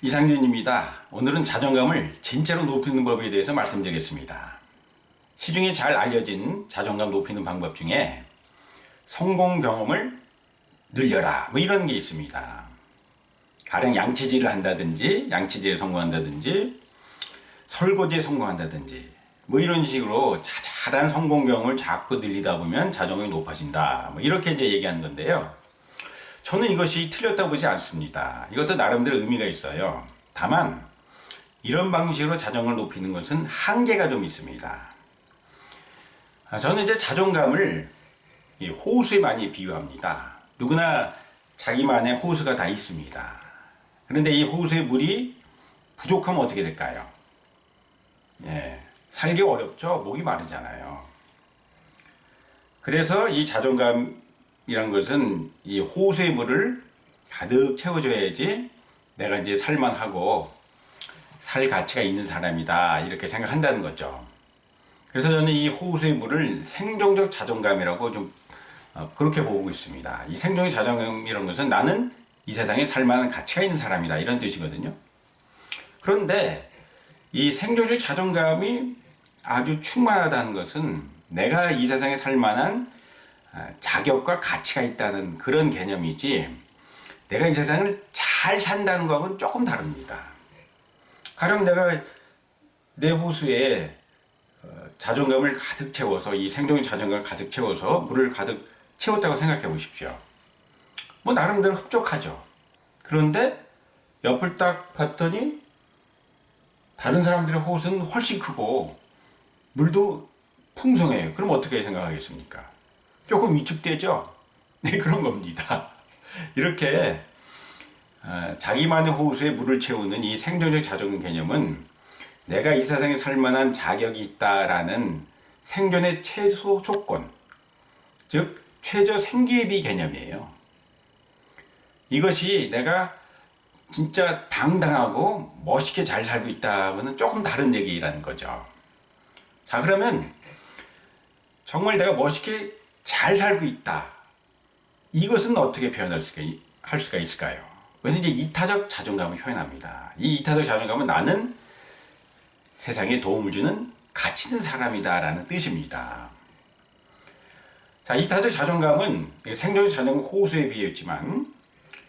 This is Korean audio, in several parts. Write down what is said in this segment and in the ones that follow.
이상준입니다. 오늘은 자존감을 진짜로 높이는 법에 대해서 말씀드리겠습니다. 시중에 잘 알려진 자존감 높이는 방법 중에 성공 경험을 늘려라 이런 게 있습니다. 가령 양치질을 한다든지 양치질에 성공한다든지 설거지에 성공한다든지 이런 식으로 자잘한 성공 경험을 자꾸 늘리다 보면 자존감이 높아진다 이렇게 이제 얘기하는 건데요. 저는 이것이 틀렸다고 보지 않습니다. 이것도 나름대로 의미가 있어요. 다만 이런 방식으로 자존감을 높이는 것은 한계가 좀 있습니다. 저는 이제 자존감을 호수에 많이 비유합니다. 누구나 자기만의 호수가 다 있습니다. 그런데 이 호수의 물이 부족하면 어떻게 될까요? 살기 어렵죠. 목이 마르잖아요. 그래서 이 자존감이란 것은 이 호수의 물을 가득 채워줘야지 내가 이제 살만하고 살 가치가 있는 사람이다 이렇게 생각한다는 거죠. 그래서 저는 이 호수의 물을 생존적 자존감이라고 좀 그렇게 보고 있습니다. 이 생존적 자존감이라는 것은 나는 이 세상에 살만한 가치가 있는 사람이다 이런 뜻이거든요. 그런데 이 생존적 자존감이 아주 충만하다는 것은 내가 이 세상에 살만한 자격과 가치가 있다는 그런 개념이지 내가 이 세상을 잘 산다는 거하고는 조금 다릅니다. 가령 내가 내 호수에 자존감을 가득 채워서 이 생존의 자존감을 가득 채워서 물을 가득 채웠다고 생각해 보십시오. 나름대로 흡족하죠. 그런데 옆을 딱 봤더니 다른 사람들의 호수는 훨씬 크고 물도 풍성해요. 그럼 어떻게 생각하겠습니까? 조금 위축되죠? 네, 그런 겁니다. 이렇게 자기만의 호수에 물을 채우는 이 생존적 자존감 개념은 내가 이 세상에 살만한 자격이 있다라는 생존의 최소 조건, 즉 최저 생계비 개념이에요. 이것이 내가 진짜 당당하고 멋있게 잘 살고 있다고는 조금 다른 얘기라는 거죠. 자, 그러면 정말 내가 멋있게 잘 살고 있다. 이것은 어떻게 표현할 수가 있을까요? 그것은 이제 이타적 자존감을 표현합니다. 이 이타적 자존감은 나는 세상에 도움을 주는 가치 있는 사람이다 라는 뜻입니다. 자, 이타적 자존감은 생존적 자존감 호수에 비유했지만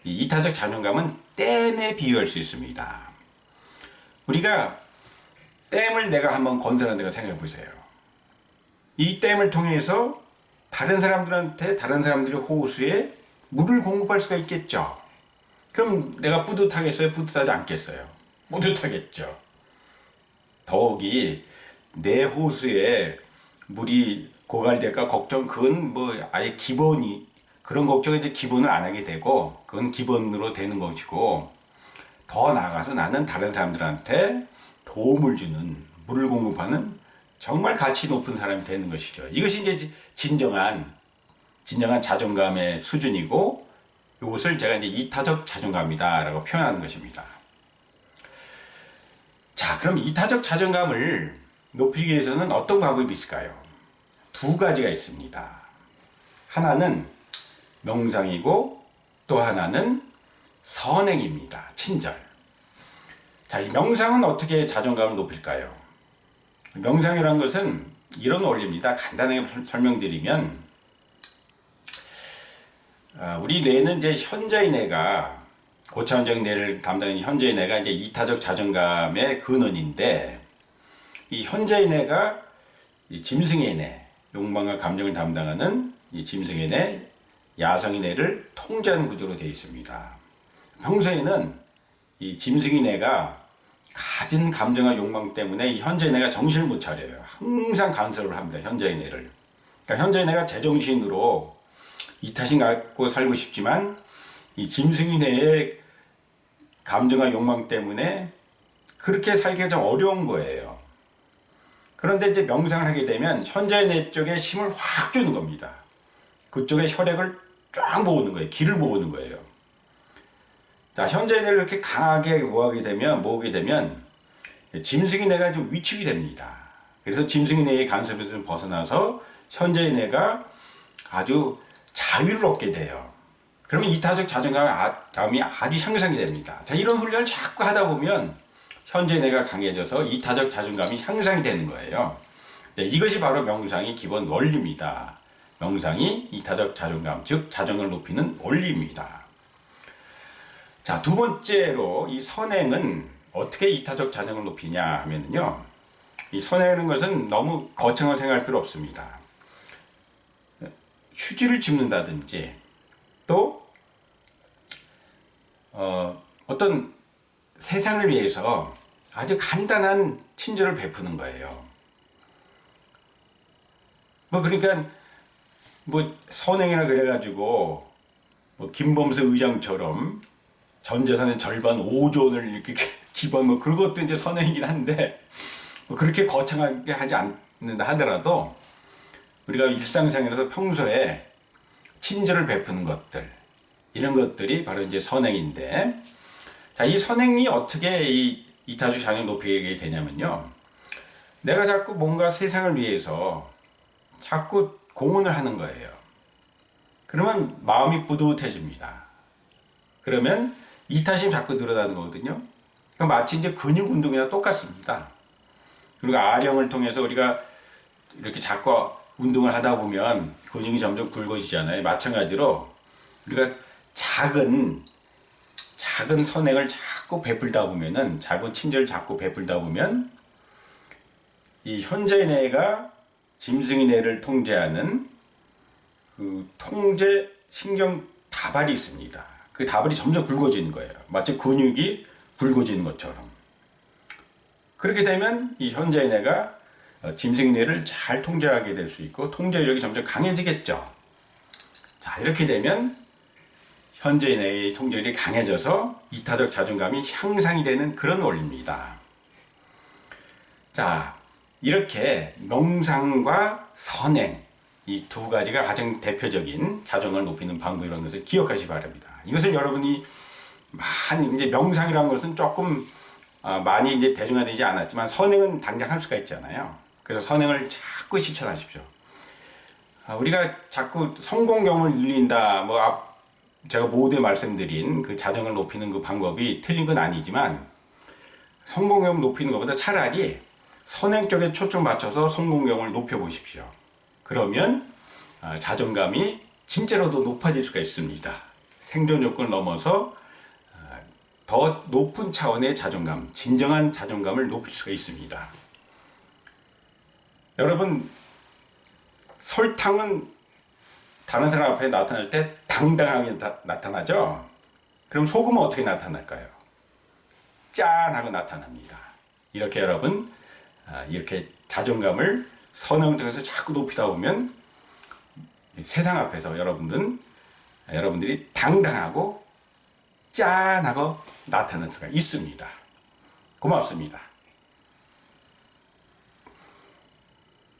이 이타적 자존감은 댐에 비유할 수 있습니다. 우리가 댐을 내가 한번 건설한다고 생각해 보세요. 이 댐을 통해서 다른 사람들의 호수에 물을 공급할 수가 있겠죠. 그럼 내가 뿌듯하겠어요? 뿌듯하지 않겠어요? 뿌듯하겠죠. 더욱이 내 호수에 물이 고갈될까 걱정, 그건 아예 기본이, 그런 걱정은 이제 기본을 안 하게 되고, 그건 기본으로 되는 것이고, 더 나아가서 나는 다른 사람들한테 도움을 주는, 물을 공급하는 정말 가치 높은 사람이 되는 것이죠. 이것이 이제 진정한 자존감의 수준이고, 이것을 제가 이제 이타적 자존감이다라고 표현하는 것입니다. 자, 그럼 이타적 자존감을 높이기 위해서는 어떤 방법이 있을까요? 두 가지가 있습니다. 하나는 명상이고 또 하나는 선행입니다. 친절. 자, 이 명상은 어떻게 자존감을 높일까요? 명상이라는 것은 이런 원리입니다. 간단하게 설명드리면 우리 뇌는 이제 현자의 뇌가 고차원적 뇌를 담당하는 현자의 뇌가 이제 이타적 자존감의 근원인데 이 현자의 뇌가 이 짐승의 뇌, 욕망과 감정을 담당하는 이 짐승의 뇌, 야성의 뇌를 통제하는 구조로 되어 있습니다. 평소에는 이 짐승의 뇌가 가진 감정과 욕망 때문에 이 현자의 뇌가 정신을 못 차려요. 항상 간섭을 합니다. 현자의 뇌를. 그러니까 현자의 뇌가 제정신으로 이타심 갖고 살고 싶지만 이 짐승의 뇌의 감정과 욕망 때문에 그렇게 살기가 좀 어려운 거예요. 그런데 이제 명상을 하게 되면 현자의 뇌 쪽에 힘을 확 주는 겁니다. 그쪽에 혈액을 쫙 모으는 거예요. 기를 모으는 거예요. 자, 현자의 뇌를 이렇게 강하게 모으게 되면 짐승의 뇌가 좀 위축이 됩니다. 그래서 짐승의 뇌의 간섭에서 좀 벗어나서 현자의 뇌가 아주 자유를 얻게 돼요. 그러면 이타적 자존감이 아주 향상이 됩니다. 자, 이런 훈련을 자꾸 하다 보면 현재 내가 강해져서 이타적 자존감이 향상이 되는 거예요. 네, 이것이 바로 명상의 기본 원리입니다. 명상이 이타적 자존감, 즉 자존감을 높이는 원리입니다. 자, 두 번째로 이 선행은 어떻게 이타적 자존감을 높이냐 하면요, 이 선행하는 것은 너무 거창하게 생각할 필요 없습니다. 휴지를 짚는다든지 또 어떤 세상을 위해서 아주 간단한 친절을 베푸는 거예요. 그러니까 선행이라 그래가지고 김범수 의장처럼 전 재산의 절반 5조원을 이렇게 기부한 그런 것도 이제 선행이긴 한데, 그렇게 거창하게 하지 않는다 하더라도 우리가 일상생활에서 평소에 친절을 베푸는 것들, 이런 것들이 바로 이제 선행인데, 자, 이 선행이 어떻게 이 이타적 자존감을 높이게 되냐면요, 내가 자꾸 뭔가 세상을 위해서 자꾸 공헌을 하는 거예요. 그러면 마음이 뿌듯해집니다. 그러면 이타심이 자꾸 늘어나는 거거든요. 그러니까 마치 이제 근육 운동이나 똑같습니다. 그리고 아령을 통해서 우리가 이렇게 자꾸 운동을 하다 보면 근육이 점점 굵어지잖아요. 마찬가지로 우리가 작은 선행을 자꾸 베풀다 보면은, 작은 친절을 자꾸 베풀다 보면 이 현재의 뇌가 짐승의 뇌를 통제하는 그 통제 신경 다발이 있습니다. 그 다발이 점점 굵어지는 거예요. 마치 근육이 굵어지는 것처럼. 그렇게 되면 이 현재의 뇌가 짐승의 뇌를 잘 통제하게 될 수 있고 통제력이 점점 강해지겠죠. 자, 이렇게 되면 현재의 뇌의 통제력이 강해져서 이타적 자존감이 향상이 되는 그런 원리입니다. 자, 이렇게 명상과 선행, 이 두 가지가 가장 대표적인 자존감을 높이는 방법이라는 것을 기억하시기 바랍니다. 이것을 여러분이 많이, 이제 명상이라는 것은 조금 많이 이제 대중화되지 않았지만 선행은 당장 할 수가 있잖아요. 그래서 선행을 자꾸 실천하십시오. 우리가 자꾸 성공 경험을 늘린다, 제가 모두에 말씀드린 그 자존감을 높이는 그 방법이 틀린 건 아니지만, 성공 경험을 높이는 것보다 차라리 선행 쪽에 초점 맞춰서 성공 경험을 높여보십시오. 그러면 자존감이 진짜로도 높아질 수가 있습니다. 생존 요건을 넘어서 더 높은 차원의 자존감, 진정한 자존감을 높일 수가 있습니다. 여러분, 설탕은 다른 사람 앞에 나타날 때 당당하게 나타나죠? 그럼 소금은 어떻게 나타날까요? 짠! 하고 나타납니다. 이렇게 여러분, 이렇게 자존감을 선행을 통해서 자꾸 높이다 보면 세상 앞에서 여러분들이 당당하고 짠! 하고 나타날 수가 있습니다. 고맙습니다.